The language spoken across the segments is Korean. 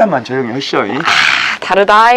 진짜만 조용히 하시오. 다르다.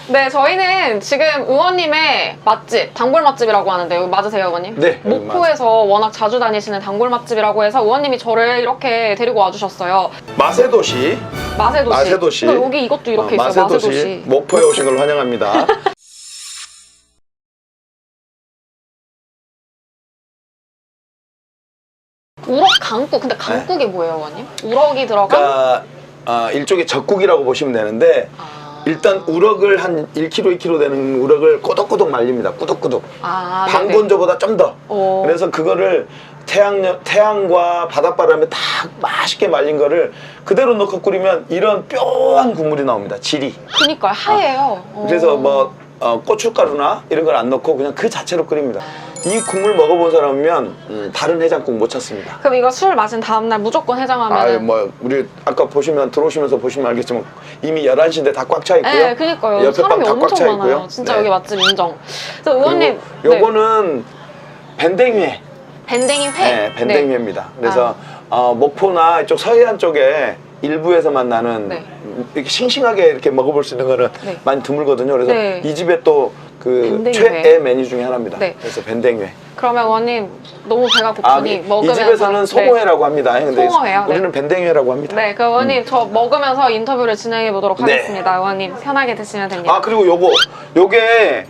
네, 저희는 지금 의원님의 맛집, 단골 맛집이라고 하는데 여기 맞으세요, 의원님? 네, 목포에서 워낙 자주 다니시는 단골 맛집이라고 해서 의원님이 저를 이렇게 데리고 와주셨어요. 맛의 도시. 맛의 도시. 맛의 도시. 근데 여기 이것도 이렇게 있어요, 맛의 맛의 도시. 도시. 목포에 오신 걸 환영합니다. 우럭 강국. 근데 강국이 뭐예요, 의원님? 우럭이 들어간? 그러니까 일종의 젓국이라고 보시면 되는데 일단 우럭을 한 1kg, 2kg 되는 우럭을 꼬독꼬독 말립니다. 꾸덕꾸덕. 방건조보다 좀 더. 그래서 그거를 태양과 바닷바람에 다 맛있게 말린 거를 그대로 넣고 끓이면 이런 뼈한 국물이 나옵니다. 질이. 그니까요, 하얘요. 그래서 뭐 고춧가루나 이런 걸 안 넣고 그냥 그 자체로 끓입니다. 이 국물 먹어본 사람이면 다른 해장국 못 찾습니다. 그럼 이거 술 마신 다음날 무조건 해장하면? 아, 뭐 우리 아까 들어오시면서 보시면 알겠지만 이미 11시인데 다 꽉 차 있고요. 네, 그니까요. 옆에 사람이 방 다 꽉 차 엄청 많아요. 있고요. 진짜 네. 여기 맛집 인정. 그래서 의원님, 요거는 밴댕이회. 밴댕이 회? 네, 밴댕이회입니다. 그래서 목포나 이쪽 서해안 쪽에 일부에서만 나는 이렇게 싱싱하게 이렇게 먹어볼 수 있는 거는 많이 드물거든요. 그래서 이 집에 또 그 최애 메뉴 중에 하나입니다. 그래서 밴댕이회. 그러면 의원님 너무 배가 고프니 먹으면서 이 집에서는 송어회라고 합니다. 근데 송어회요? 우리는 밴댕이회라고 합니다. 네, 그럼 의원님 저 먹으면서 인터뷰를 진행해 보도록 하겠습니다. 의원님 편하게 드시면 됩니다. 아, 그리고 요게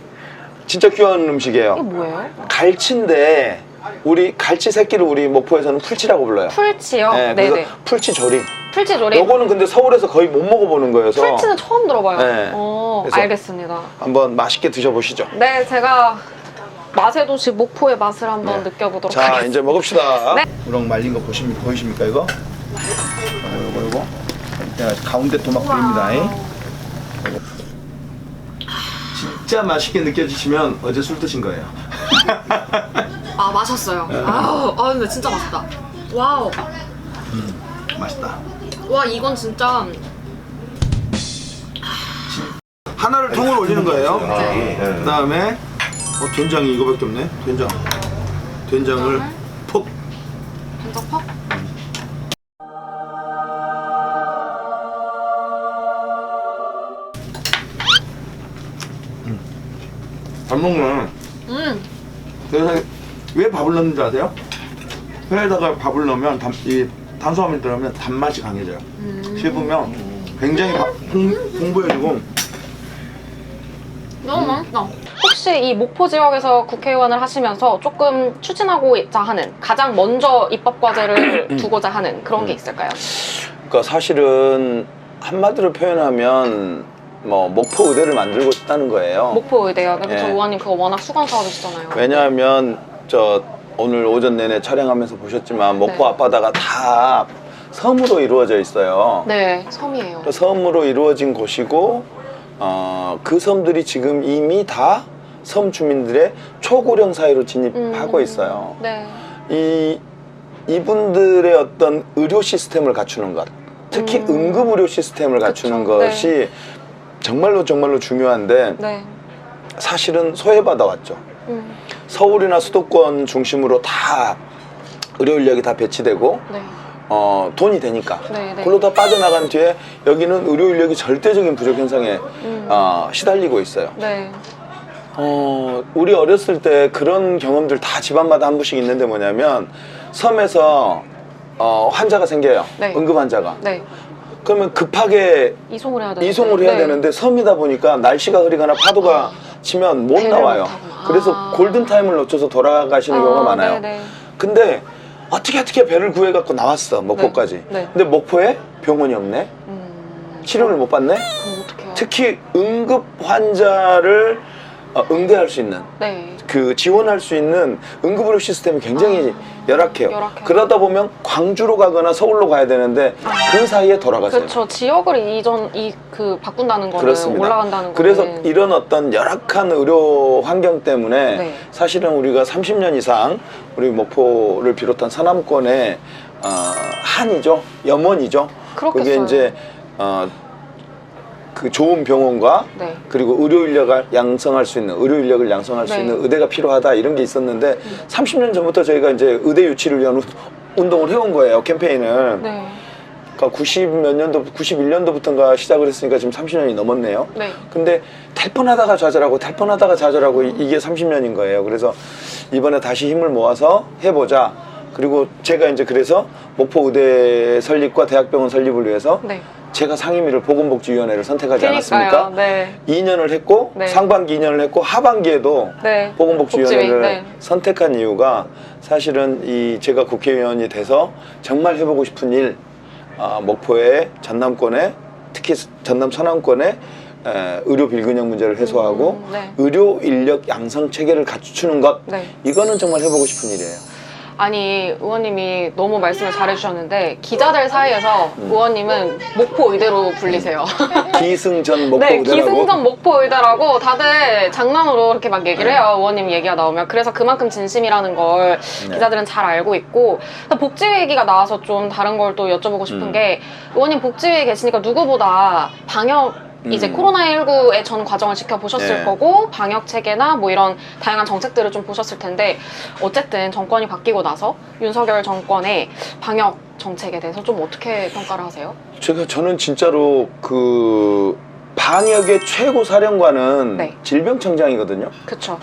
진짜 귀한 음식이에요. 이게 뭐예요? 갈치인데 우리 갈치 새끼를 우리 목포에서는 풀치라고 불러요. 풀치요? 네, 네네. 그래서 풀치 조림. 풀치 조림? 요거는 근데 서울에서 거의 못 먹어보는 거여서 풀치는 처음 들어봐요. 네. 알겠습니다. 한번 맛있게 드셔보시죠. 네, 제가 맛의 도시 목포의 맛을 한번 느껴보도록 하겠습니다. 자, 이제 먹읍시다. 네. 우럭 말린 거 보이십니까 이거? 요거. 제가 가운데 토막 뿌립니다. 진짜 맛있게 느껴지시면 어제 술 드신 거예요. 아, 마셨어요. 아, 근데 진짜 맛있다. 와우. 맛있다. 와, 이건 진짜 하나를 통으로 올리는 거예요. 그 다음에 된장이 이거밖에 없네. 된장을 폭. 된장 퍽? 잘 먹네. 그래서 왜 밥을 넣는지 아세요? 회에다가 밥을 넣으면 이 탄수화물 들어가면 단맛이 강해져요. 씹으면 굉장히 풍부해지고. 너무 맛있다. 혹시 이 목포 지역에서 국회의원을 하시면서 조금 추진하고자 하는 가장 먼저 입법 과제를 두고자 하는 그런 게 있을까요? 그러니까 사실은 한마디로 표현하면 뭐 목포 의대를 만들고 싶다는 거예요. 목포 의대요. 그래서 의원님 그거 워낙 수건 사업이시잖아요. 왜냐하면 오늘 오전 내내 촬영하면서 보셨지만 목포 앞바다가 다 섬으로 이루어져 있어요. 네, 섬이에요. 그 섬으로 이루어진 곳이고 그 섬들이 지금 이미 다 섬 주민들의 초고령 사회로 진입하고 있어요. 네. 이분들의 어떤 의료 시스템을 갖추는 것, 특히 응급 의료 시스템을 갖추는 것이 정말로 중요한데 사실은 소외받아 왔죠. 서울이나 수도권 중심으로 다 의료 인력이 다 배치되고 돈이 되니까 그걸로 다 빠져나간 뒤에 여기는 의료 인력이 절대적인 부족 현상에 시달리고 있어요. 우리 어렸을 때 그런 경험들 다 집안마다 한 분씩 있는데 뭐냐면 섬에서 환자가 생겨요. 응급 환자가. 그러면 급하게 이송을 해야 되는데 섬이다 보니까 날씨가 흐리거나 파도가 치면 못 나와요. 그래서 골든타임을 놓쳐서 돌아가시는 경우가 많아요. 근데 어떻게 배를 구해갖고 나왔어, 목포까지. 근데 목포에 병원이 없네? 치료를 못 받네? 그럼 어떡해요? 특히 응급 환자를 응대할 수 있는 네. 그 지원할 수 있는 응급의료 시스템이 굉장히 열악해요. 그러다 보면 광주로 가거나 서울로 가야 되는데 그 사이에 돌아가세요. 그렇죠. 지역을 바꾼다는 거는 그렇습니다. 올라간다는 거는. 그래서 이런 어떤 열악한 의료 환경 때문에 네. 사실은 우리가 30년 이상 우리 목포를 비롯한 서남권의 한이죠, 염원이죠. 그게 그렇겠어요. 이제 그 좋은 병원과 네. 그리고 의료 인력을 양성할 수 있는 네. 있는 의대가 필요하다 이런 게 있었는데 30년 전부터 저희가 이제 의대 유치를 위한 운동을 해온 거예요, 캠페인을. 네. 그러니까 91년도부터인가 시작을 했으니까 지금 30년이 넘었네요. 네. 근데 탈 뻔하다가 좌절하고 이게 30년인 거예요. 그래서 이번에 다시 힘을 모아서 해보자. 그리고 제가 이제 그래서 목포 의대 설립과 대학병원 설립을 위해서 네. 제가 상임위를 보건복지위원회를 선택하지 그러니까요. 않았습니까? 네. 2년을 했고 네. 상반기 2년을 했고 하반기에도 네. 보건복지위원회를 네. 선택한 이유가 사실은 제가 국회의원이 돼서 정말 해보고 싶은 일, 목포의 전남권에 특히 전남 서남권의 의료 빌근형 문제를 해소하고 네. 의료 인력 양성 체계를 갖추는 것, 네. 이거는 정말 해보고 싶은 일이에요. 아니, 의원님이 너무 말씀을 잘해주셨는데 기자들 사이에서 의원님은 목포 의대로 불리세요. 기승전 목포 네, 의대라고. 기승전 목포 의대라고 다들 장난으로 이렇게 막 얘기를 해요. 의원님 얘기가 나오면. 그래서 그만큼 진심이라는 걸 기자들은 잘 알고 있고. 복지위 얘기가 나와서 좀 다른 걸 또 여쭤보고 싶은 게, 의원님 복지위에 계시니까 누구보다 방역 이제 코로나19의 전 과정을 지켜보셨을 네. 거고, 방역 체계나 뭐 이런 다양한 정책들을 좀 보셨을 텐데, 어쨌든 정권이 바뀌고 나서 윤석열 정권의 방역 정책에 대해서 좀 어떻게 평가를 하세요? 저는 진짜로 그 방역의 최고 사령관은 네. 질병청장이거든요. 그쵸.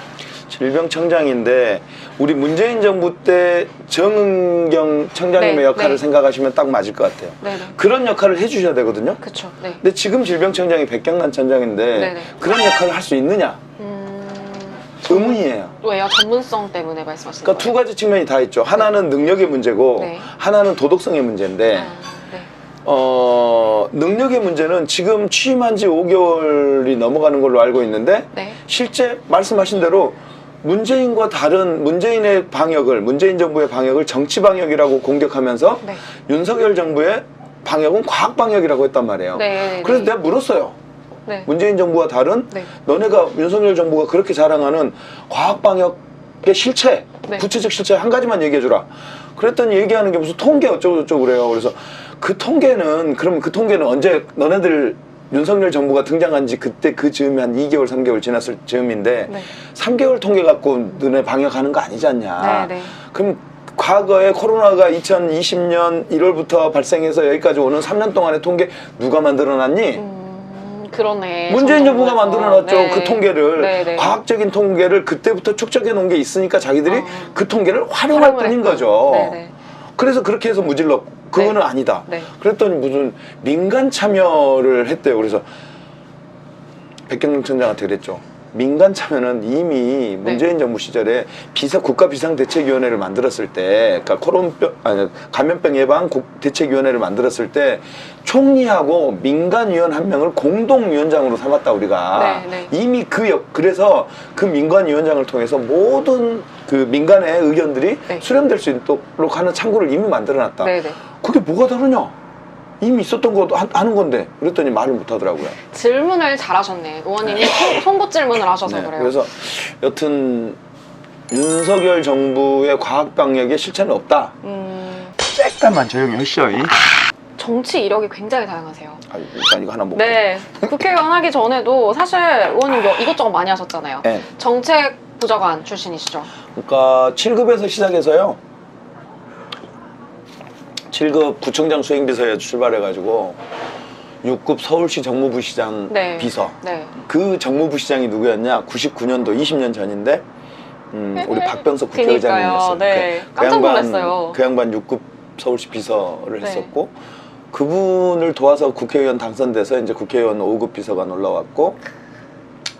질병청장인데 우리 문재인 정부 때 정은경 청장님의 네, 역할을 네. 생각하시면 딱 맞을 것 같아요. 네네. 그런 역할을 해주셔야 되거든요. 그쵸. 네. 근데 지금 질병청장이 백경란 청장인데 네네. 그런 역할을 할 수 있느냐? 의문이에요. 왜요? 전문성 때문에 말씀하시는 그러니까 두 거예요? 가지 측면이 다 있죠. 하나는 능력의 문제고 네. 하나는 도덕성의 문제인데 네. 능력의 문제는 지금 취임한 지 5개월이 넘어가는 걸로 알고 있는데 네. 실제 말씀하신 대로 문재인과 다른 문재인의 방역을, 문재인 정부의 방역을 정치 방역이라고 공격하면서 네. 윤석열 정부의 방역은 과학 방역이라고 했단 말이에요. 네. 그래서 내가 물었어요. 네. 문재인 정부와 다른 네. 너네가 윤석열 정부가 그렇게 자랑하는 과학 방역의 실체, 네. 구체적 실체 한 가지만 얘기해 주라. 그랬더니 얘기하는 게 무슨 통계 어쩌고저쩌고 그래요. 그래서 그 통계는 언제 너네들 윤석열 정부가 등장한 지 그때 그 즈음이 한 2개월, 3개월 지났을 즈음인데 네. 3개월 통계 갖고 너네 방역하는 거 아니지 않냐. 네, 네. 그럼 과거에 코로나가 2020년 1월부터 발생해서 여기까지 오는 3년 동안의 통계 누가 만들어놨니? 그러네. 문재인 정부가 만들어놨죠. 네. 그 통계를. 네, 네. 과학적인 통계를 그때부터 축적해 놓은 게 있으니까 자기들이 그 통계를 활용할 활용을 뿐인 했다. 거죠. 네, 네. 그래서 그렇게 해서 무질렀고 그거는 네. 아니다. 네. 그랬더니 무슨 민간 참여를 했대요. 그래서 백경영 청장한테 그랬죠. 민간 참여는 이미 문재인 정부 시절에 국가 비상대책위원회를 만들었을 때, 그러니까 감염병 예방 대책위원회를 만들었을 때 총리하고 민간위원 한 명을 공동위원장으로 삼았다 우리가. 네, 네. 이미 그래서 그 민간위원장을 통해서 모든 그 민간의 의견들이 네. 수렴될 수 있도록 하는 창구를 이미 만들어놨다. 네, 네. 그게 뭐가 다르냐? 이미 있었던 것도 하는 건데. 그랬더니 말을 못 하더라고요. 질문을 잘하셨네. 의원님이 송곳 질문을 하셔서 네, 그래요. 그래서 여튼 윤석열 정부의 과학 방역에 실체는 없다. 잠깐만 조용히 하시오. 정치 이력이 굉장히 다양하세요. 일단 이거 하나 먹고. 네. 국회의원 하기 전에도 사실 의원님 이것저것 많이 하셨잖아요. 네. 정책 부장관 출신이시죠? 그러니까 7급에서 시작해서요. 7급 구청장 수행비서에 출발해가지고 6급 서울시 정무부시장 네. 비서. 네. 그 정무부시장이 누구였냐? 99년도 20년 전인데 우리 박병석 국회의장님이었어요. 네. 깜짝 놀랐어요. 그 양반 6급 서울시 비서를 네. 했었고 그분을 도와서 국회의원 당선돼서 이제 국회의원 5급 비서관 올라왔고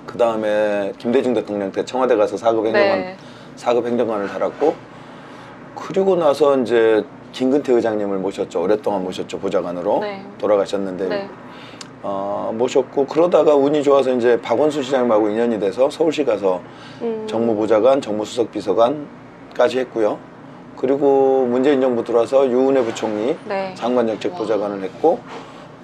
그 다음에 김대중 대통령 때 청와대 가서 4급 행정관 네. 4급 행정관을 달았고 그리고 나서 이제 김근태 의장님을 모셨죠. 오랫동안 모셨죠. 보좌관으로 네. 돌아가셨는데 네. 모셨고 그러다가 운이 좋아서 이제 박원순 시장님하고 인연이 돼서 서울시 가서 정무보좌관, 정무수석 비서관까지 했고요. 그리고 문재인 정부 들어와서 유은혜 부총리 네. 장관정책보좌관을 했고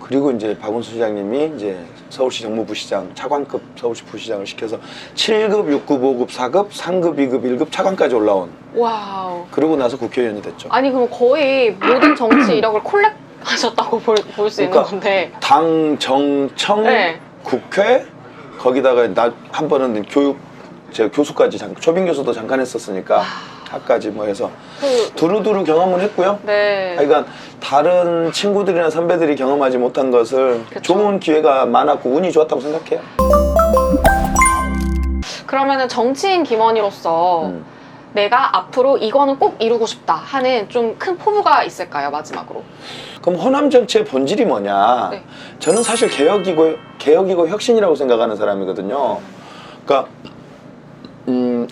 그리고 이제 박원순 시장님이 이제 서울시 정무부시장 차관급 서울시 부시장을 시켜서 7급, 6급, 5급, 4급, 3급, 2급, 1급 차관까지 올라온. 와우. 그러고 나서 국회의원이 됐죠. 아니 그럼 거의 모든 정치 이력을 콜렉하셨다고 볼 수 있는 건데. 당, 정, 청, 네. 국회 거기다가 나 한 번은 제가 교수까지 초빙 교수도 잠깐 했었으니까 학까지 뭐 해서 두루두루 경험을 했고요. 네. 그러니까 다른 친구들이나 선배들이 경험하지 못한 것을 그쵸. 좋은 기회가 많았고 운이 좋았다고 생각해요. 그러면은 정치인 김원희로서 내가 앞으로 이거는 꼭 이루고 싶다 하는 좀 큰 포부가 있을까요, 마지막으로? 그럼 호남 정치의 본질이 뭐냐? 네. 저는 사실 개혁이고 혁신이라고 생각하는 사람이거든요. 그러니까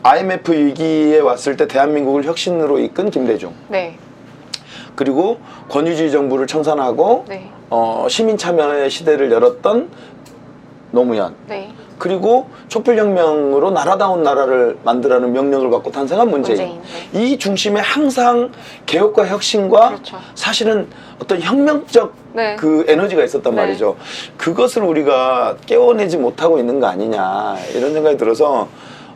IMF 위기에 왔을 때 대한민국을 혁신으로 이끈 김대중. 네. 그리고 권위주의 정부를 청산하고 네. 시민 참여의 시대를 열었던 노무현. 네. 그리고 촛불혁명으로 나라다운 나라를 만들라는 명령을 받고 탄생한 문재인. 네. 이 중심에 항상 개혁과 혁신과 그렇죠. 사실은 어떤 혁명적 네. 그 에너지가 있었단 네. 말이죠. 그것을 우리가 깨워내지 못하고 있는 거 아니냐 이런 생각이 들어서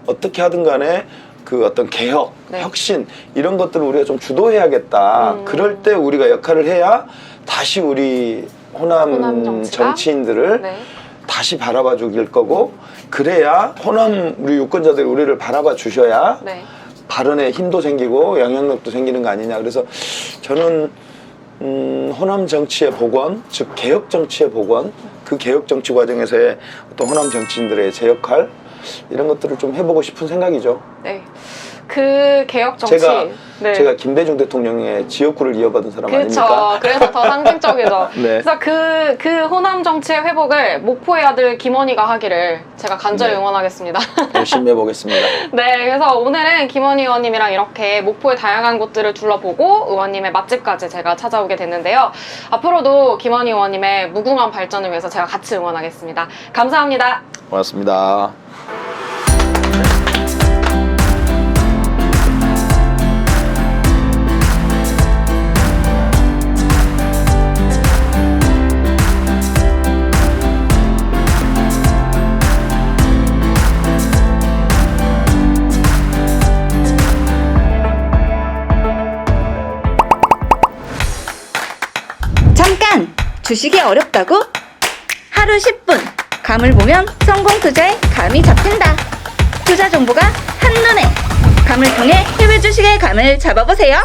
어떻게 하든 간에 그 어떤 개혁, 네. 혁신 이런 것들을 우리가 좀 주도해야겠다. 그럴 때 우리가 역할을 해야 다시 우리 호남 정치가? 정치인들을 네. 다시 바라봐 주길 거고 그래야 호남 우리 유권자들이 우리를 바라봐 주셔야 네. 발언에 힘도 생기고 영향력도 생기는 거 아니냐. 그래서 저는 호남 정치의 복원, 즉 개혁 정치의 복원, 그 개혁 정치 과정에서의 어떤 호남 정치인들의 제 역할 이런 것들을 좀 해보고 싶은 생각이죠. 네. 그 개혁 정치. 네. 제가 김대중 대통령의 지역구를 이어받은 사람 그렇죠. 아닙니까? 그래서 더 상징적이죠. 네. 그래서 그 호남 정치의 회복을 목포의 아들 김원희가 하기를 제가 간절히 네. 응원하겠습니다. 열심히 해보겠습니다. 네, 그래서 오늘은 김원희 의원님이랑 이렇게 목포의 다양한 곳들을 둘러보고 의원님의 맛집까지 제가 찾아오게 됐는데요. 앞으로도 김원희 의원님의 무궁한 발전을 위해서 제가 같이 응원하겠습니다. 감사합니다. 고맙습니다. 잠깐! 주식이 어렵다고? 하루 10분 감을 보면 성공 투자의 감이 잡힌다. 투자 정보가 한눈에 감을 통해 해외 주식의 감을 잡아보세요.